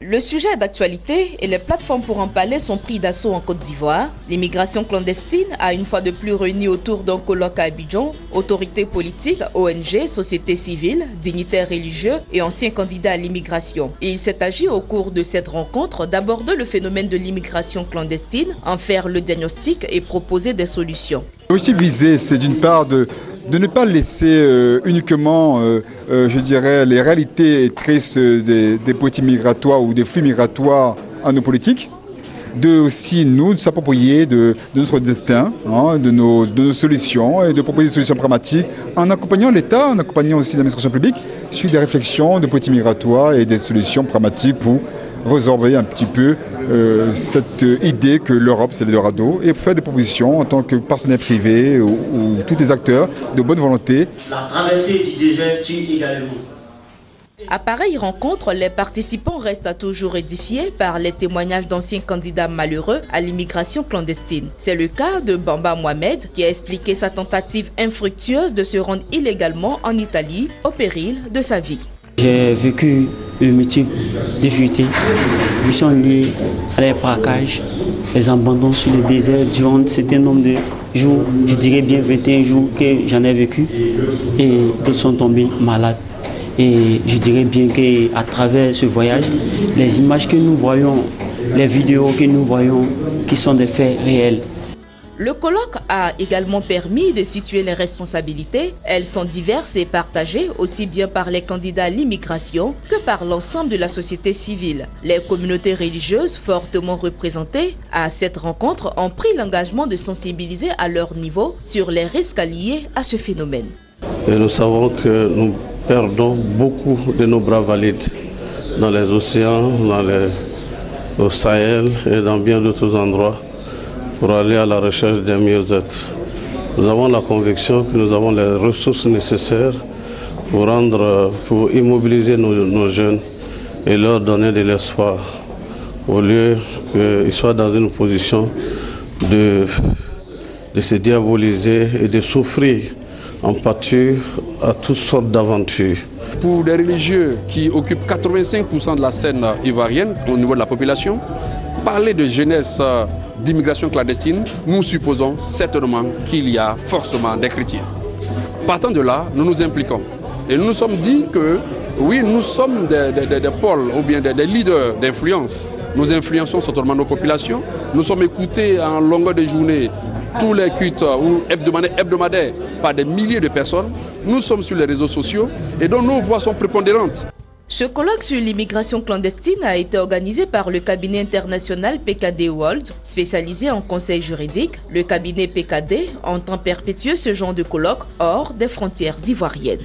Le sujet est d'actualité et les plateformes pour en parler sont pris d'assaut en Côte d'Ivoire. L'immigration clandestine a une fois de plus réuni autour d'un colloque à Abidjan autorités politiques, ONG, sociétés civiles, dignitaires religieux et anciens candidats à l'immigration. Il s'est agi au cours de cette rencontre d'aborder le phénomène de l'immigration clandestine, en faire le diagnostic et proposer des solutions. L'objectif visé, c'est d'une part de ne pas laisser uniquement, je dirais, les réalités tristes des politiques migratoires ou des flux migratoires à nos politiques, de aussi nous s'approprier de notre destin, de nos solutions et de proposer des solutions pragmatiques en accompagnant l'État, en accompagnant aussi l'administration publique sur des réflexions de politique migratoire et des solutions pragmatiques pour résorber un petit peu cette idée que l'Europe c'est l'Eldorado et faire des propositions en tant que partenaire privé ou tous les acteurs de bonne volonté. La traversée du désert tue également. À pareille rencontre, les participants restent toujours édifiés par les témoignages d'anciens candidats malheureux à l'immigration clandestine. C'est le cas de Bamba Mohamed qui a expliqué sa tentative infructueuse de se rendre illégalement en Italie au péril de sa vie. J'ai vécu le multiple difficultés, missions liées à les braquages, les abandons sur le désert durant un certain nombre de jours, je dirais bien 21 jours que j'en ai vécu et d'autres sont tombés malades. Et je dirais bien qu'à travers ce voyage, les images que nous voyons, les vidéos que nous voyons, qui sont des faits réels. Le colloque a également permis de situer les responsabilités. Elles sont diverses et partagées aussi bien par les candidats à l'immigration que par l'ensemble de la société civile. Les communautés religieuses fortement représentées à cette rencontre ont pris l'engagement de sensibiliser à leur niveau sur les risques liés à ce phénomène. Et nous savons que nous perdons beaucoup de nos bras valides dans les océans, au Sahel et dans bien d'autres endroits pour aller à la recherche d'un mieux-être. Nous avons la conviction que nous avons les ressources nécessaires pour immobiliser nos jeunes et leur donner de l'espoir au lieu qu'ils soient dans une position de se diaboliser et de souffrir en pâture à toutes sortes d'aventures. Pour des religieux qui occupent 85% de la scène ivoirienne au niveau de la population, parler de jeunesse d'immigration clandestine, nous supposons certainement qu'il y a forcément des chrétiens. Partant de là, nous nous impliquons. Et nous nous sommes dit que oui, nous sommes des pôles ou bien des leaders d'influence. Nous influençons certainement nos populations. Nous sommes écoutés en longueur de journée, tous les cultes ou hebdomadaires par des milliers de personnes. Nous sommes sur les réseaux sociaux et donc nos voix sont prépondérantes. Ce colloque sur l'immigration clandestine a été organisé par le cabinet international PKD World, spécialisé en conseil juridique. Le cabinet PKD entend perpétuer ce genre de colloque hors des frontières ivoiriennes.